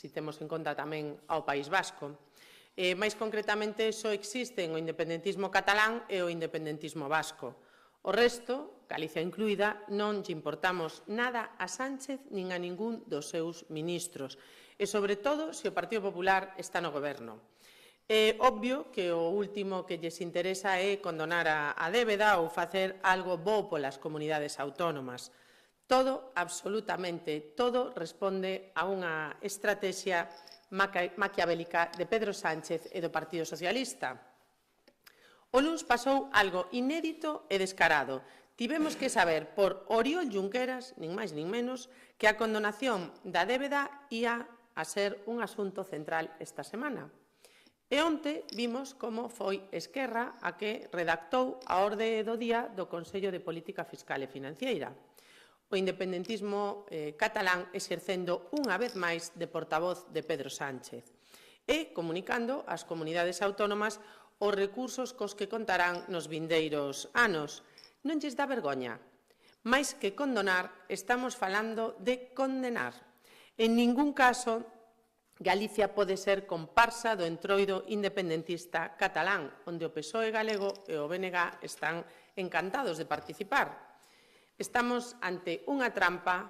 se temos en conta tamén ao País Vasco. Máis concretamente, só existen o independentismo catalán e o independentismo vasco. O resto, Galicia incluída, non lle importamos nada a Sánchez nin a ningún dos seus ministros, e, sobre todo, se o Partido Popular está no goberno. É obvio que o último que lles interesa é condonar a débeda ou facer algo bo polas comunidades autónomas. Todo, absolutamente todo, responde a unha estrategia maquiavélica de Pedro Sánchez e do Partido Socialista. O luns pasou algo inédito e descarado. Tivemos que saber por Oriol Junqueras, nin máis nin menos, que a condonación da débeda ía a ser un asunto central esta semana. E onte vimos como foi Esquerra a que redactou a orde do día do Consello de Política Fiscal e Financiera. O independentismo catalán exercendo unha vez máis de portavoz de Pedro Sánchez e comunicando ás comunidades autónomas os recursos cos que contarán nos vindeiros anos. Non lles dá vergoña. Mais que condonar, estamos falando de condenar. En ningún caso Galicia pode ser comparsa do entroido independentista catalán, onde o PSOE galego e o BNG están encantados de participar. Estamos ante unha trampa,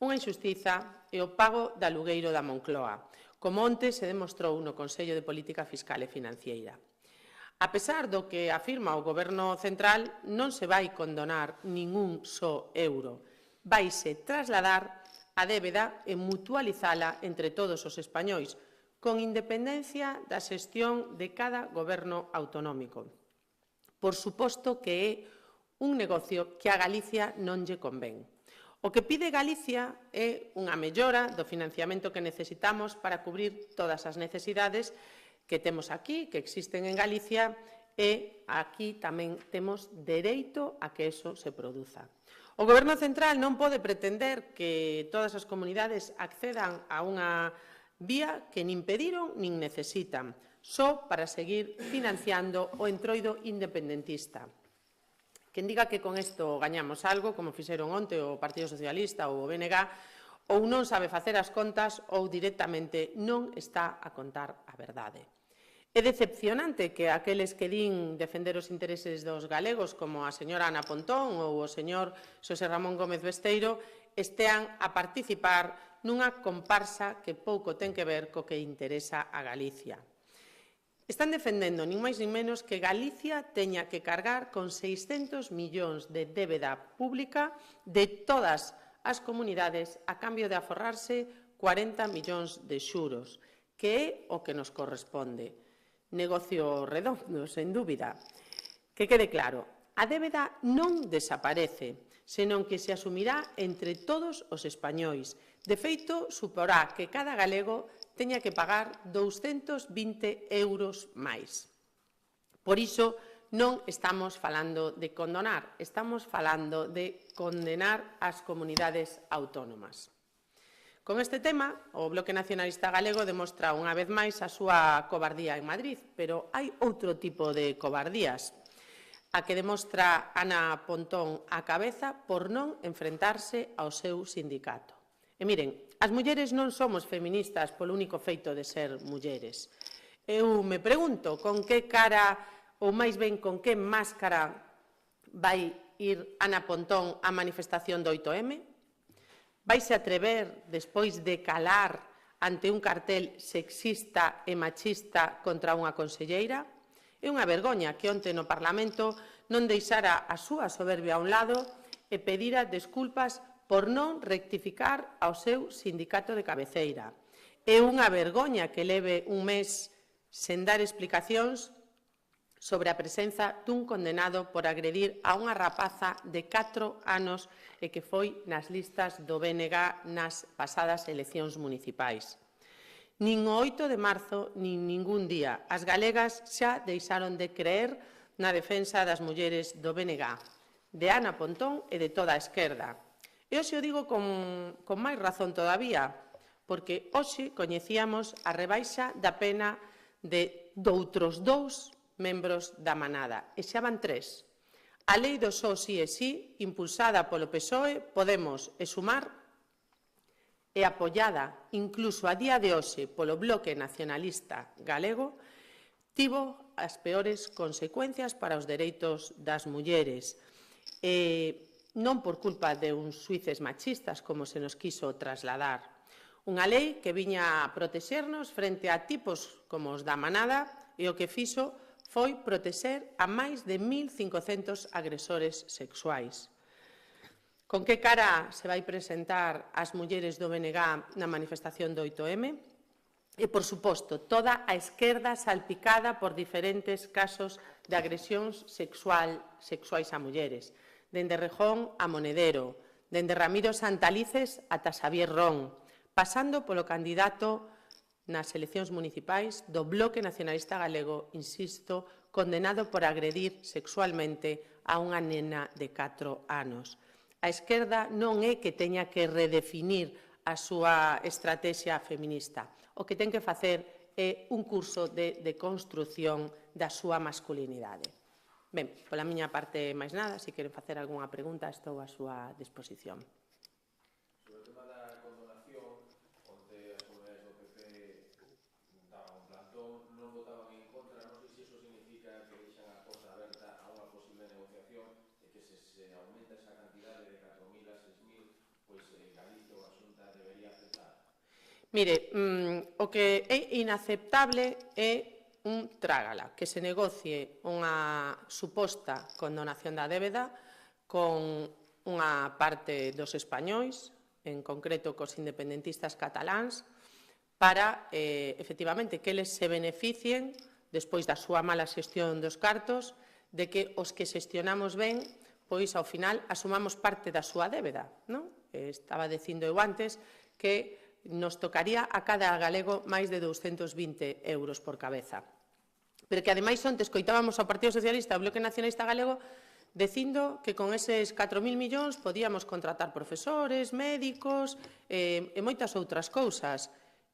unha injustiza e o pago de alugueiro da Moncloa, como onte se demostrou no Consello de Política Fiscal e Financiera. A pesar do que afirma o Goberno central, non se vai condonar ningún só euro. Vaise trasladar a débeda e mutualizala entre todos os españois, con independencia da xestión de cada goberno autonómico. Por suposto que é un negocio que a Galicia non lle convén. O que pide Galicia é unha mellora do financiamento que necesitamos para cubrir todas as necesidades que temos aquí, que existen en Galicia, e aquí tamén temos dereito a que eso se produza. O Goberno central non pode pretender que todas as comunidades accedan a unha vía que nin pediron nin necesitan, só para seguir financiando o entroido independentista. Quen diga que con isto gañamos algo, como fixeron onte o Partido Socialista ou o BNG, ou non sabe facer as contas ou directamente non está a contar a verdade. É decepcionante que aqueles que din defender os intereses dos galegos, como a señora Ana Pontón ou o señor Xosé Ramón Gómez Besteiro, estean a participar nunha comparsa que pouco ten que ver co que interesa a Galicia. Están defendendo, nin máis nin menos, que Galicia teña que cargar con 600 millóns de débeda pública de todas as comunidades a cambio de aforrarse 40 millóns de xuros, que é o que nos corresponde. Negocio redondo, sen dúbida. Que quede claro, a débeda non desaparece, senón que se asumirá entre todos os españois. De feito, suporá que cada galego teña que pagar 220 euros máis. Por iso, non estamos falando de condonar, estamos falando de condenar as comunidades autónomas. Con este tema, o Bloque Nacionalista Galego demostra unha vez máis a súa cobardía en Madrid, pero hai outro tipo de cobardías, a que demostra Ana Pontón á cabeza por non enfrentarse ao seu sindicato. E miren, as mulleres non somos feministas polo único feito de ser mulleres. Eu me pregunto con que cara, ou máis ben con que máscara, vai ir Ana Pontón á manifestación do 8M? Vaise atrever, despois de calar ante un cartel sexista e machista contra unha conselleira? É unha vergoña que onte no Parlamento non deixara a súa soberbia a un lado e pedira desculpas por non rectificar ao seu sindicato de cabeceira. É unha vergoña que leve un mes sen dar explicacións sobre a presenza dun condenado por agredir a unha rapaza de 4 anos e que foi nas listas do BNG nas pasadas eleccións municipais. Nin o 8 de marzo, nin ningún día, as galegas xa deixaron de creer na defensa das mulleres do BNG, de Ana Pontón e de toda a esquerda. E hoxe o digo con máis razón todavía, porque hoxe coñecíamos a rebaixa da pena de doutros 2 membros da manada, e xa van 3. A lei do só sí e sí, impulsada polo PSOE, Podemos e Sumar, e apoiada incluso a día de hoxe polo Bloque Nacionalista Galego, tivo as peores consecuencias para os dereitos das mulleres. Non por culpa de uns xuíces machistas, como se nos quiso trasladar. Unha lei que viña a protexernos frente a tipos como os da Manada e o que fixo foi protexer a máis de 1.500 agresores sexuais. Con que cara se vai presentar as mulleres do BNG na manifestación do 8M? E, por suposto, toda a esquerda salpicada por diferentes casos de agresións sexuais a mulleres, dende Rejón a Monedero, dende Ramiro Santalices ata Xavier Ron, pasando polo candidato nas eleccións municipais do Bloque Nacionalista Galego, insisto, condenado por agredir sexualmente a unha nena de 4 anos. A esquerda non é que teña que redefinir a súa estrategia feminista. O que ten que facer é un curso de construción da súa masculinidade. Ben, pola miña parte máis nada, se queren facer algunha pregunta, estou á súa disposición. Sobre o tema da condonación, onde as comunidades do PP daban un plantón, non votaban en contra, non sei se iso significa que deixan a porta aberta a unha posible negociación e que se aumenta esa cantidade de 4.000 a 6.000, pois Galicia ou a Xunta debería aceptar. Mire, o que é inaceptable é un trágala, que se negocie unha suposta condonación da débeda con unha parte dos españois, en concreto cos independentistas cataláns, para, efectivamente, que eles se beneficien, despois da súa mala xestión dos cartos, de que os que xestionamos ben, pois, ao final, asumamos parte da súa débeda, non? Estaba dicindo eu antes que nos tocaría a cada galego máis de 220 euros por cabeza. Pero que, ademais, onte escoitábamos ao Partido Socialista e ao Bloque Nacionalista Galego dicindo que con eses 4.000 millóns podíamos contratar profesores, médicos e moitas outras cousas.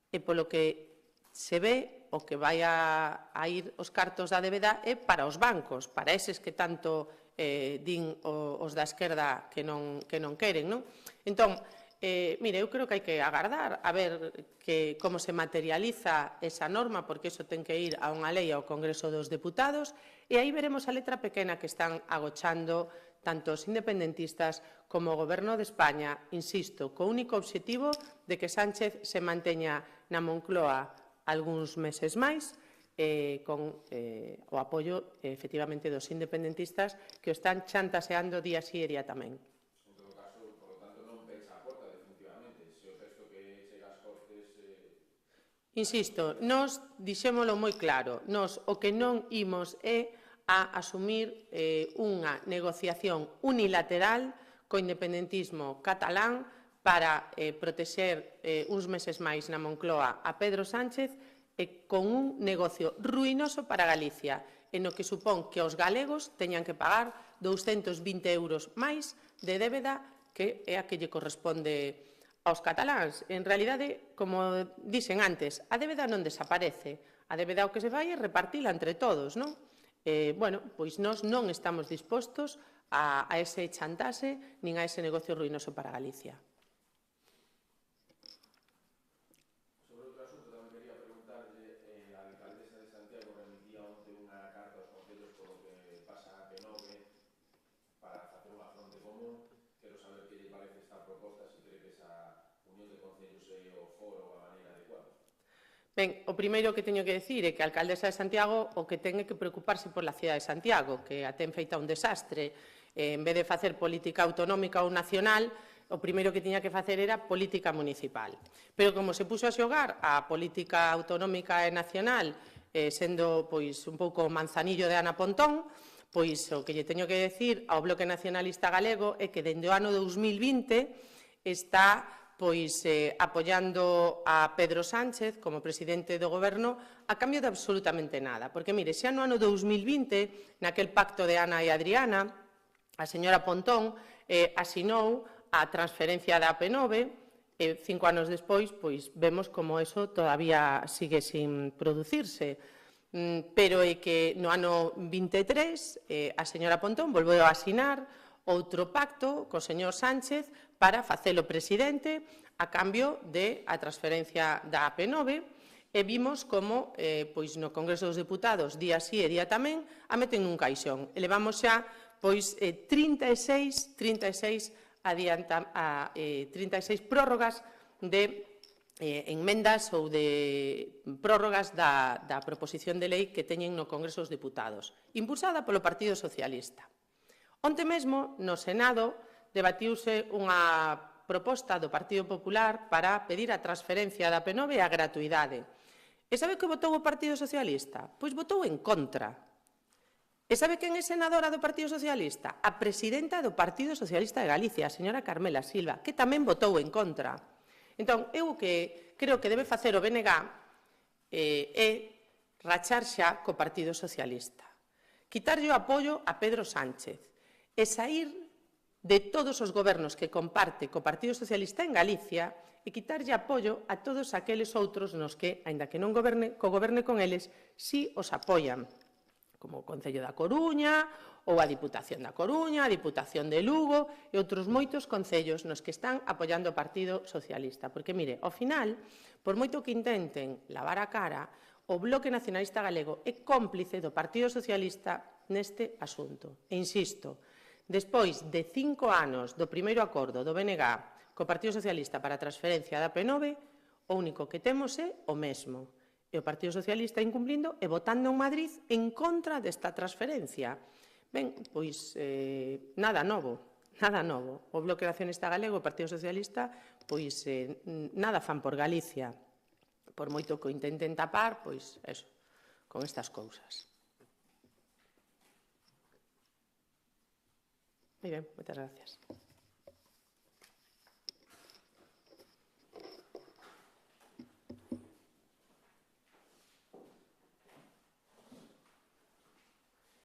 E polo que se ve, o que vai a ir os cartos da débeda é para os bancos, para eses que tanto din os da esquerda que non queren, non? Entón, mire, eu creo que hai que agardar a ver como se materializa esa norma, porque iso ten que ir a unha lei ao Congreso dos Deputados, e aí veremos a letra pequena que están agochando tanto os independentistas como o Goberno de España, insisto, co único obxectivo de que Sánchez se manteña na Moncloa algúns meses máis, con o apoio, efectivamente, dos independentistas que o están chantaseando día sí e día tamén. Insisto, nós dixémolo moi claro, nós o que non imos é a asumir unha negociación unilateral co independentismo catalán para protexer uns meses máis na Moncloa a Pedro Sánchez e con un negocio ruinoso para Galicia, en o que supón que os galegos teñan que pagar 220 euros máis de débeda que é a que lle corresponde aos cataláns. En realidade, como dixen antes, a débeda non desaparece. A débeda o que se fai é repartila entre todos, non? Bueno, pois nós non estamos dispostos a ese chantaxe nin a ese negocio ruinoso para Galicia. Sobre outro asunto, tamén quería preguntarlle, a alcaldesa de Santiago remitía onte unha carta aos concellos polo que pasa a P9 para facer unha fronte común. Quero saber que lle parece esta proposta, se cree que esa unión de concellos é o foro ou a maneira adecuada. Ben, o primeiro que teño que decir é que a alcaldesa de Santiago o que ten é que preocuparse pola cidade de Santiago, que a ten feita un desastre. En vez de facer política autonómica ou nacional, o primeiro que tiña que facer era política municipal. Pero como se puxo a xogar a política autonómica e nacional, sendo pois un pouco manzanillo de Ana Pontón, pois o que lle teño que decir ao Bloque Nacionalista Galego é que dende o ano 2020 está apoiando a Pedro Sánchez como presidente do Goberno a cambio de absolutamente nada. Porque, mire, xa no ano 2020, naquel pacto de Ana e Adriana, a señora Pontón asinou a transferencia da AP9 e 5 anos despois vemos como eso todavía sigue sin producirse. Pero é que no ano 23 a señora Pontón volveu a asinar outro pacto co señor Sánchez para facelo presidente a cambio da transferencia da AP9, e vimos como pois no Congreso dos Deputados, día sí e día tamén, a meten nun caixón. E levamos xa 36 prórrogas de enmendas ou de prórrogas da proposición de lei que teñen no Congreso dos Deputados, impulsada polo Partido Socialista. Onte mesmo, no Senado, debatiuse unha proposta do Partido Popular para pedir a transferencia da AP9 e a gratuidade. E sabe que votou o Partido Socialista? Pois votou en contra. E sabe quen é senadora do Partido Socialista? A presidenta do Partido Socialista de Galicia, a señora Carmela Silva, que tamén votou en contra. Entón, eu que creo que debe facer o BNG é rachar xa co Partido Socialista, quitarlle o apoio a Pedro Sánchez e saír de todos os gobernos que comparte co Partido Socialista en Galicia e quitarlle apoio a todos aqueles outros nos que, aínda que non goberne con eles, si os apoian, como o Concello da Coruña ou a Diputación da Coruña, a Diputación de Lugo e outros moitos concellos nos que están apoiando o Partido Socialista. Porque, mire, ao final, por moito que intenten lavar a cara, o Bloque Nacionalista Galego é cómplice do Partido Socialista neste asunto. E insisto, despois de 5 anos do primeiro acordo do BNG co Partido Socialista para a transferencia da AP9, o único que temos é o mesmo. E o Partido Socialista incumplindo e votando en Madrid en contra desta transferencia. Ben, pois nada novo, nada novo. O Bloque Nacionalista Galego, o Partido Socialista, pois nada fan por Galicia. Por moito que o intenten tapar, pois eso, con estas cousas. Moi ben, moitas gracias.